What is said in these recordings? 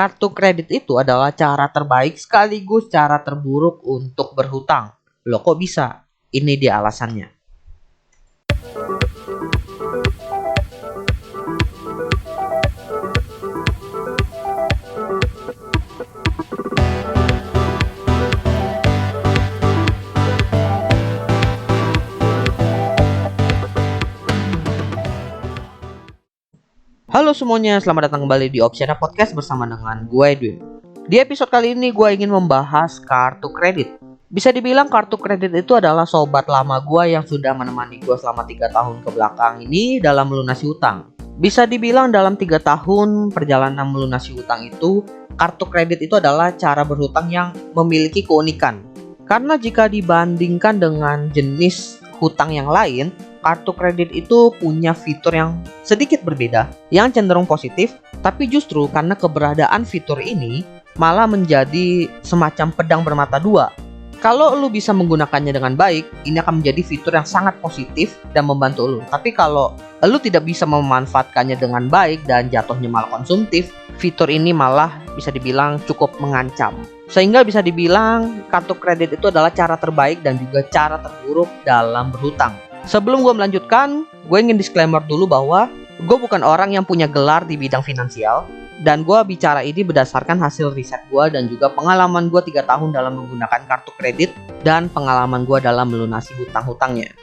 Kartu kredit itu adalah cara terbaik sekaligus cara terburuk untuk berhutang. Loh kok bisa? Ini dia alasannya. Halo semuanya, selamat datang kembali di Opsiana Podcast bersama dengan gue Edwin. Di episode kali ini gue ingin membahas kartu kredit. Bisa dibilang kartu kredit itu adalah sobat lama gue yang sudah menemani gue selama 3 tahun ke belakang ini dalam melunasi hutang. Bisa dibilang dalam 3 tahun perjalanan melunasi hutang itu, kartu kredit itu adalah cara berhutang yang memiliki keunikan. Karena jika dibandingkan dengan jenis hutang yang lain, kartu kredit itu punya fitur yang sedikit berbeda, yang cenderung positif, tapi justru karena keberadaan fitur ini malah menjadi semacam pedang bermata dua. Kalau lu bisa menggunakannya dengan baik, ini akan menjadi fitur yang sangat positif dan membantu lu. Tapi kalau lu tidak bisa memanfaatkannya dengan baik dan jatuhnya malah konsumtif, fitur ini malah bisa dibilang cukup mengancam. Sehingga bisa dibilang kartu kredit itu adalah cara terbaik dan juga cara terburuk dalam berhutang. Sebelum gue melanjutkan, gue ingin disclaimer dulu bahwa gue bukan orang yang punya gelar di bidang finansial. Dan gue bicara ini berdasarkan hasil riset gue dan juga pengalaman gue 3 tahun dalam menggunakan kartu kredit dan pengalaman gue dalam melunasi hutang-hutangnya.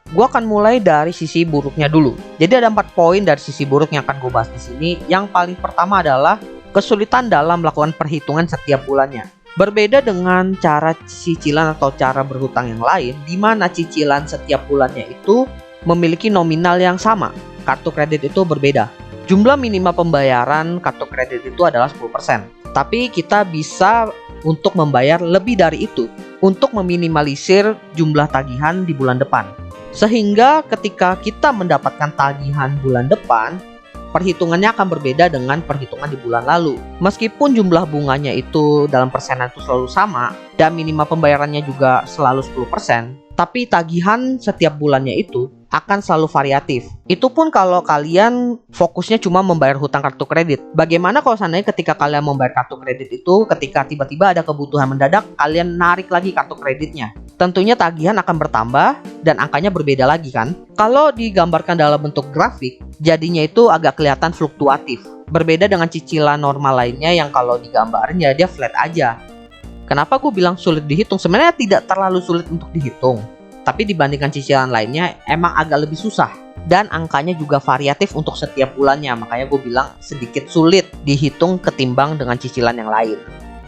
Gue akan mulai dari sisi buruknya dulu. Jadi ada 4 poin dari sisi buruk yang akan gue bahas di sini. Yang paling pertama adalah kesulitan dalam melakukan perhitungan setiap bulannya. Berbeda dengan cara cicilan atau cara berhutang yang lain, di mana cicilan setiap bulannya itu memiliki nominal yang sama. Kartu kredit itu berbeda. Jumlah minimal pembayaran kartu kredit itu adalah 10%. Tapi kita bisa untuk membayar lebih dari itu untuk meminimalisir jumlah tagihan di bulan depan. Sehingga ketika kita mendapatkan tagihan bulan depan, perhitungannya akan berbeda dengan perhitungan di bulan lalu. Meskipun jumlah bunganya itu dalam persenan itu selalu sama dan minimal pembayarannya juga selalu 10%, tapi tagihan setiap bulannya itu akan selalu variatif. Itu pun kalau kalian fokusnya cuma membayar hutang kartu kredit. Bagaimana kalau seandainya ketika kalian membayar kartu kredit itu, ketika tiba-tiba ada kebutuhan mendadak, kalian narik lagi kartu kreditnya? Tentunya tagihan akan bertambah dan angkanya berbeda lagi kan? Kalau digambarkan dalam bentuk grafik, jadinya itu agak kelihatan fluktuatif. Berbeda dengan cicilan normal lainnya yang kalau digambarin ya dia flat aja. Kenapa gue bilang sulit dihitung? Sebenarnya tidak terlalu sulit untuk dihitung. Tapi dibandingkan cicilan lainnya emang agak lebih susah. Dan angkanya juga variatif untuk setiap bulannya. Makanya gue bilang sedikit sulit dihitung ketimbang dengan cicilan yang lain.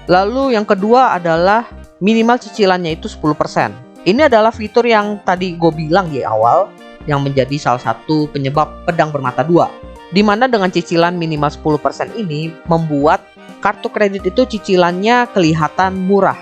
Lalu yang kedua adalah minimal cicilannya itu 10%. Ini adalah fitur yang tadi gue bilang di awal, yang menjadi salah satu penyebab pedang bermata dua. Dimana dengan cicilan minimal 10% ini membuat kartu kredit itu cicilannya kelihatan murah.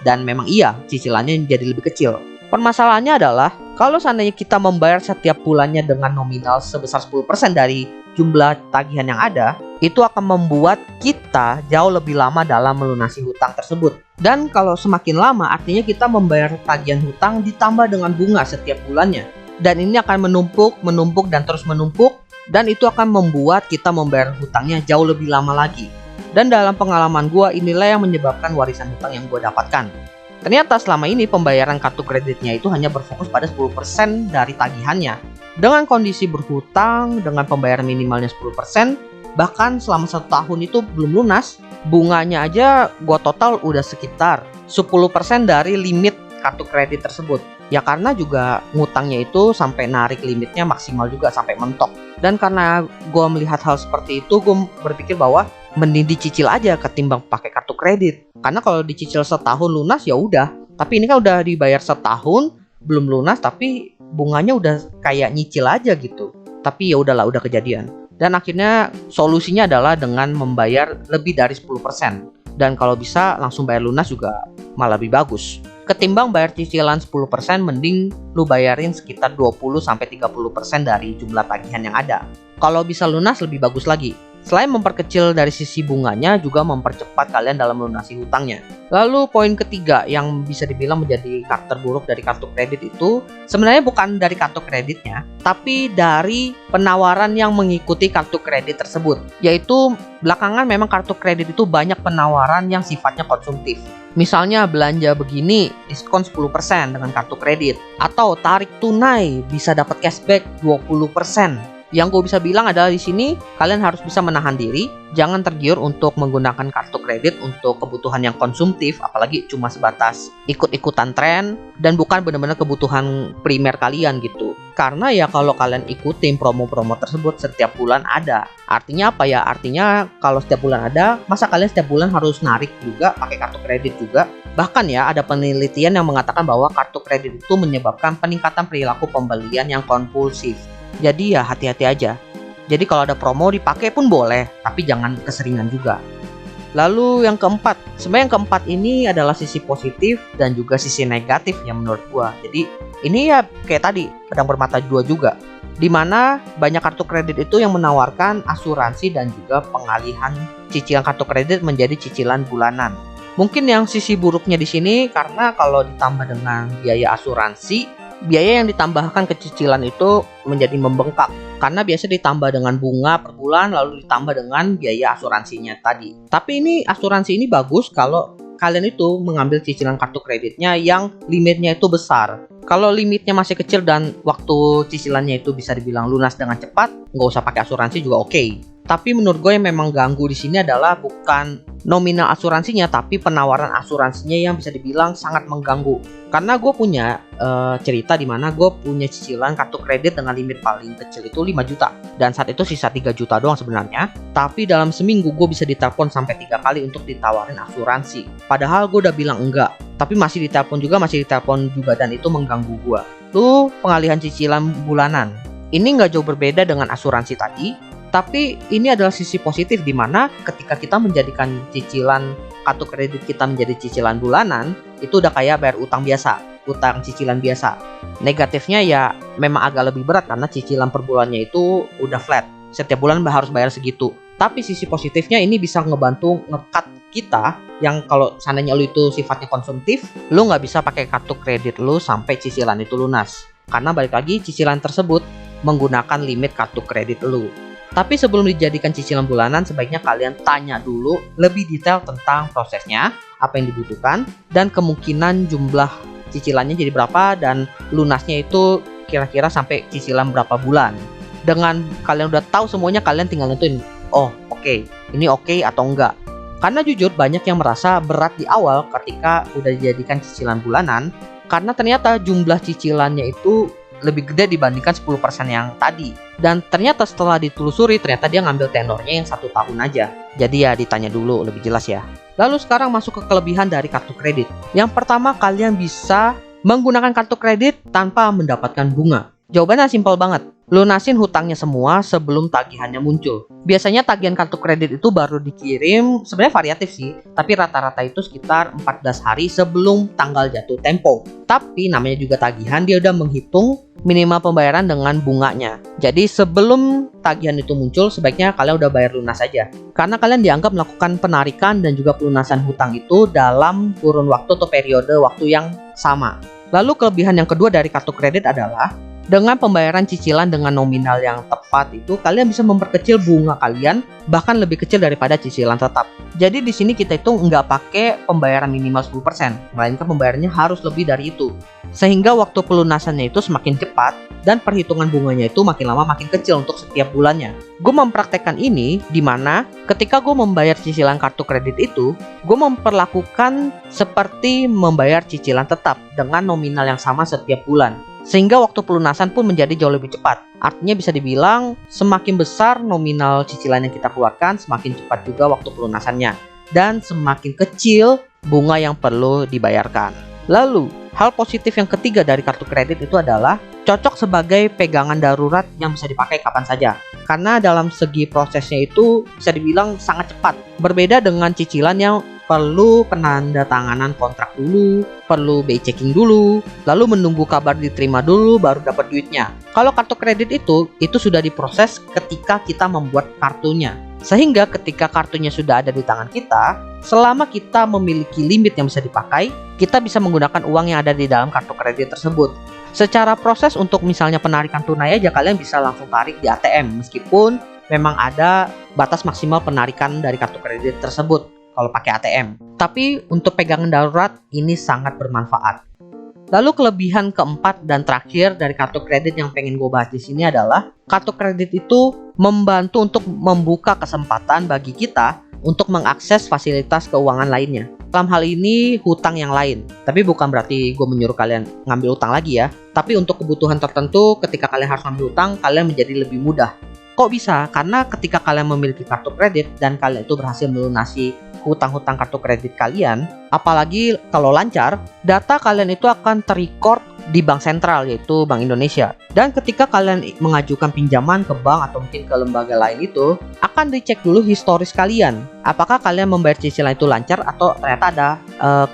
Dan memang iya, cicilannya jadi lebih kecil. Permasalahannya adalah kalau seandainya kita membayar setiap bulannya dengan nominal sebesar 10% dari jumlah tagihan yang ada, itu akan membuat kita jauh lebih lama dalam melunasi hutang tersebut. Dan kalau semakin lama artinya kita membayar tagihan hutang ditambah dengan bunga setiap bulannya. Dan ini akan menumpuk dan terus menumpuk, dan itu akan membuat kita membayar hutangnya jauh lebih lama lagi. Dan dalam pengalaman gue, inilah yang menyebabkan warisan hutang yang gue dapatkan. Ternyata selama ini pembayaran kartu kreditnya itu hanya berfokus pada 10% dari tagihannya. Dengan kondisi berhutang, dengan pembayaran minimalnya 10%, bahkan selama 1 tahun itu belum lunas, bunganya aja gua total udah sekitar 10% dari limit kartu kredit tersebut. Ya karena juga ngutangnya itu sampai narik limitnya maksimal juga sampai mentok. Dan karena gua melihat hal seperti itu, gua berpikir bahwa mending dicicil aja ketimbang pakai kartu kredit. Karena kalau dicicil setahun lunas ya udah. Tapi ini kan udah dibayar setahun belum lunas, tapi bunganya udah kayak nyicil aja gitu. Tapi ya udahlah, udah kejadian. Dan akhirnya solusinya adalah dengan membayar lebih dari 10%. Dan kalau bisa langsung bayar lunas juga malah lebih bagus. Ketimbang bayar cicilan 10%, mending lu bayarin sekitar 20-30% dari jumlah tagihan yang ada. Kalau bisa lunas lebih bagus lagi. Selain memperkecil dari sisi bunganya, juga mempercepat kalian dalam melunasi hutangnya. Lalu poin ketiga yang bisa dibilang menjadi karakter buruk dari kartu kredit itu sebenarnya bukan dari kartu kreditnya, tapi dari penawaran yang mengikuti kartu kredit tersebut. Yaitu belakangan memang kartu kredit itu banyak penawaran yang sifatnya konsumtif. Misalnya belanja begini diskon 10% dengan kartu kredit, atau tarik tunai bisa dapat cashback 20%. Yang gue bisa bilang adalah di sini kalian harus bisa menahan diri, jangan tergiur untuk menggunakan kartu kredit untuk kebutuhan yang konsumtif, apalagi cuma sebatas ikut-ikutan tren dan bukan benar-benar kebutuhan primer kalian gitu. Karena ya kalau kalian ikutin promo-promo tersebut setiap bulan ada. Artinya apa ya? Artinya kalau setiap bulan ada, masa kalian setiap bulan harus narik juga pakai kartu kredit juga? Bahkan ya ada penelitian yang mengatakan bahwa kartu kredit itu menyebabkan peningkatan perilaku pembelian yang kompulsif. Jadi ya hati-hati aja. Jadi kalau ada promo dipakai pun boleh, tapi jangan keseringan juga. Lalu yang keempat, sebenarnya yang keempat ini adalah sisi positif dan juga sisi negatif yang menurut gua. Jadi ini ya kayak tadi, pedang bermata dua juga. Dimana banyak kartu kredit itu yang menawarkan asuransi dan juga pengalihan cicilan kartu kredit menjadi cicilan bulanan. Mungkin yang sisi buruknya di sini karena kalau ditambah dengan biaya asuransi, biaya yang ditambahkan ke cicilan itu menjadi membengkak karena biasa ditambah dengan bunga per bulan lalu ditambah dengan biaya asuransinya tadi. Tapi ini asuransi ini bagus kalau kalian itu mengambil cicilan kartu kreditnya yang limitnya itu besar. Kalau limitnya masih kecil dan waktu cicilannya itu bisa dibilang lunas dengan cepat, nggak usah pakai asuransi juga oke. Tapi menurut gue yang memang ganggu di sini adalah bukan nominal asuransinya, tapi penawaran asuransinya yang bisa dibilang sangat mengganggu. Karena gue punya cerita di mana gue punya cicilan kartu kredit dengan limit paling kecil itu 5 juta. Dan saat itu sisa 3 juta doang sebenarnya. Tapi dalam seminggu gue bisa ditelepon sampai 3 kali untuk ditawarin asuransi. Padahal gue udah bilang enggak. Tapi masih ditelepon juga dan itu mengganggu gue. Tuh pengalihan cicilan bulanan. Ini nggak jauh berbeda dengan asuransi tadi. Tapi ini adalah sisi positif di mana ketika kita menjadikan cicilan kartu kredit kita menjadi cicilan bulanan, itu udah kayak bayar utang biasa, utang cicilan biasa. Negatifnya ya memang agak lebih berat karena cicilan per bulannya itu udah flat. Setiap bulan harus bayar segitu. Tapi sisi positifnya ini bisa ngebantu ngekat kita yang kalau seandainya lu itu sifatnya konsumtif, lu nggak bisa pakai kartu kredit lu sampai cicilan itu lunas. Karena balik lagi cicilan tersebut menggunakan limit kartu kredit lu. Tapi sebelum dijadikan cicilan bulanan, sebaiknya kalian tanya dulu lebih detail tentang prosesnya, apa yang dibutuhkan, dan kemungkinan jumlah cicilannya jadi berapa, dan lunasnya itu kira-kira sampai cicilan berapa bulan. Dengan kalian udah tahu semuanya, kalian tinggal nentuin, oh oke, ini oke atau enggak. Karena jujur banyak yang merasa berat di awal ketika udah dijadikan cicilan bulanan, karena ternyata jumlah cicilannya itu lebih gede dibandingkan 10% yang tadi. Dan ternyata setelah ditelusuri, ternyata dia ngambil tenornya yang 1 tahun aja. Jadi ya ditanya dulu lebih jelas ya. Lalu sekarang masuk ke kelebihan dari kartu kredit. Yang pertama, kalian bisa menggunakan kartu kredit tanpa mendapatkan bunga. Jawabannya simpel banget. Lunasin hutangnya semua sebelum tagihannya muncul. Biasanya tagihan kartu kredit itu baru dikirim, sebenarnya variatif sih, tapi rata-rata itu sekitar 14 hari sebelum tanggal jatuh tempo. Tapi namanya juga tagihan, dia udah menghitung minimal pembayaran dengan bunganya. Jadi sebelum tagihan itu muncul, sebaiknya kalian udah bayar lunas aja. Karena kalian dianggap melakukan penarikan dan juga pelunasan hutang itu dalam kurun waktu atau periode waktu yang sama. Lalu kelebihan yang kedua dari kartu kredit adalah dengan pembayaran cicilan dengan nominal yang tepat itu kalian bisa memperkecil bunga kalian bahkan lebih kecil daripada cicilan tetap. Jadi di sini kita itu nggak pakai pembayaran minimal 10%, melainkan pembayarannya harus lebih dari itu. Sehingga waktu pelunasannya itu semakin cepat dan perhitungan bunganya itu makin lama makin kecil untuk setiap bulannya. Gue mempraktekkan ini di mana ketika gue membayar cicilan kartu kredit itu, gue memperlakukan seperti membayar cicilan tetap dengan nominal yang sama setiap bulan. Sehingga waktu pelunasan pun menjadi jauh lebih cepat. Artinya bisa dibilang semakin besar nominal cicilan yang kita keluarkan, semakin cepat juga waktu pelunasannya. Dan semakin kecil bunga yang perlu dibayarkan. Lalu, hal positif yang ketiga dari kartu kredit itu adalah cocok sebagai pegangan darurat yang bisa dipakai kapan saja. Karena dalam segi prosesnya itu bisa dibilang sangat cepat. Berbeda dengan cicilan yang perlu penandatanganan kontrak dulu, perlu BI checking dulu, lalu menunggu kabar diterima dulu baru dapat duitnya. Kalau kartu kredit itu sudah diproses ketika kita membuat kartunya. Sehingga ketika kartunya sudah ada di tangan kita, selama kita memiliki limit yang bisa dipakai, kita bisa menggunakan uang yang ada di dalam kartu kredit tersebut. Secara proses untuk misalnya penarikan tunai aja kalian bisa langsung tarik di ATM meskipun memang ada batas maksimal penarikan dari kartu kredit tersebut kalau pakai ATM. Tapi untuk pegangan darurat ini sangat bermanfaat. Lalu kelebihan keempat dan terakhir dari kartu kredit yang pengen gue bahas di sini adalah kartu kredit itu membantu untuk membuka kesempatan bagi kita untuk mengakses fasilitas keuangan lainnya. Dalam hal ini hutang yang lain. Tapi bukan berarti gue menyuruh kalian ngambil hutang lagi ya. Tapi untuk kebutuhan tertentu ketika kalian harus ngambil hutang, kalian menjadi lebih mudah. Kok bisa? Karena ketika kalian memiliki kartu kredit dan kalian itu berhasil melunasi hutang-hutang kartu kredit kalian, apalagi kalau lancar, data kalian itu akan terrecord di bank sentral yaitu Bank Indonesia. Dan ketika kalian mengajukan pinjaman ke bank atau mungkin ke lembaga lain itu, akan dicek dulu historis kalian. Apakah kalian membayar cicilan itu lancar atau ternyata ada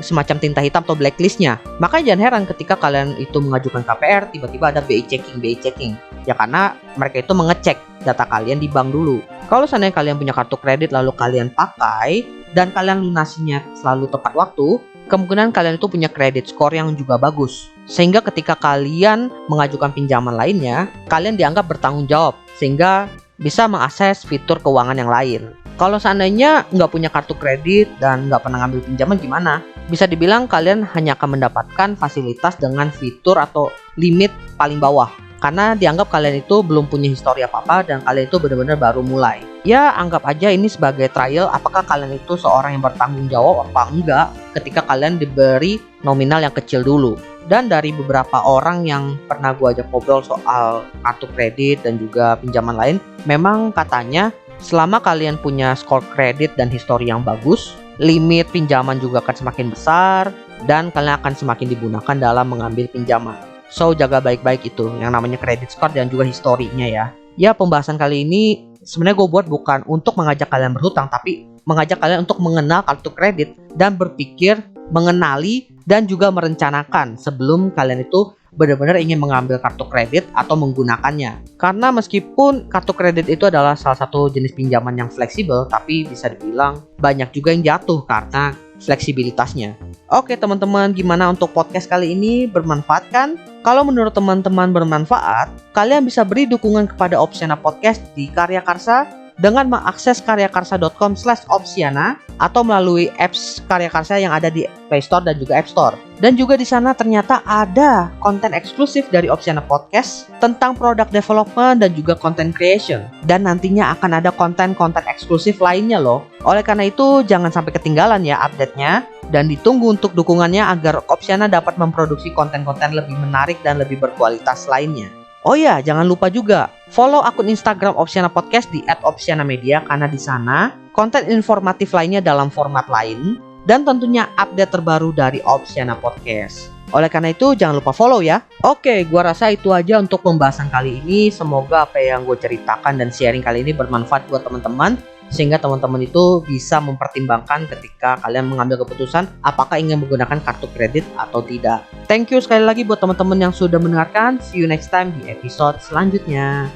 semacam tinta hitam atau blacklistnya. Makanya jangan heran ketika kalian itu mengajukan KPR, tiba-tiba ada BI checking. Ya karena mereka itu mengecek data kalian di bank dulu. Kalau seandainya kalian punya kartu kredit lalu kalian pakai dan kalian lunasinya selalu tepat waktu, kemungkinan kalian itu punya credit score yang juga bagus. Sehingga ketika kalian mengajukan pinjaman lainnya, kalian dianggap bertanggung jawab sehingga bisa mengakses fitur keuangan yang lain. Kalau seandainya nggak punya kartu kredit dan nggak pernah ngambil pinjaman gimana? Bisa dibilang kalian hanya akan mendapatkan fasilitas dengan fitur atau limit paling bawah. Karena dianggap kalian itu belum punya histori apa-apa dan kalian itu benar-benar baru mulai. Ya anggap aja ini sebagai trial apakah kalian itu seorang yang bertanggung jawab apa enggak ketika kalian diberi nominal yang kecil dulu. Dan dari beberapa orang yang pernah gue ajak ngobrol soal kartu kredit dan juga pinjaman lain, memang katanya selama kalian punya skor kredit dan histori yang bagus, limit pinjaman juga akan semakin besar dan kalian akan semakin digunakan dalam mengambil pinjaman. So jaga baik-baik itu yang namanya credit score dan juga historinya ya. Ya pembahasan kali ini sebenarnya gue buat bukan untuk mengajak kalian berhutang, tapi mengajak kalian untuk mengenal kartu kredit dan berpikir, mengenali dan juga merencanakan sebelum kalian itu benar-benar ingin mengambil kartu kredit atau menggunakannya. Karena meskipun kartu kredit itu adalah salah satu jenis pinjaman yang fleksibel, tapi bisa dibilang banyak juga yang jatuh karena fleksibilitasnya. Oke teman-teman, gimana untuk podcast kali ini? Bermanfaat kan? Kalau menurut teman-teman bermanfaat, kalian bisa beri dukungan kepada Opsiana Podcast di Karya Karsa dengan mengakses karyakarsa.com/opsiana atau melalui apps Karya Karsa yang ada di Play Store dan juga App Store. Dan juga di sana ternyata ada konten eksklusif dari Opsiana Podcast tentang product development dan juga content creation. Dan nantinya akan ada konten-konten eksklusif lainnya loh. Oleh karena itu jangan sampai ketinggalan ya update-nya dan ditunggu untuk dukungannya agar Opsiana dapat memproduksi konten-konten lebih menarik dan lebih berkualitas lainnya. Oh ya, jangan lupa juga follow akun Instagram Opsiana Podcast di @opsianamedia karena di sana konten informatif lainnya dalam format lain dan tentunya update terbaru dari Opsiana Podcast. Oleh karena itu jangan lupa follow ya. Oke, gua rasa itu aja untuk pembahasan kali ini. Semoga apa yang gue ceritakan dan sharing kali ini bermanfaat buat teman-teman, sehingga teman-teman itu bisa mempertimbangkan ketika kalian mengambil keputusan apakah ingin menggunakan kartu kredit atau tidak. Thank you sekali lagi buat teman-teman yang sudah mendengarkan. See you next time di episode selanjutnya.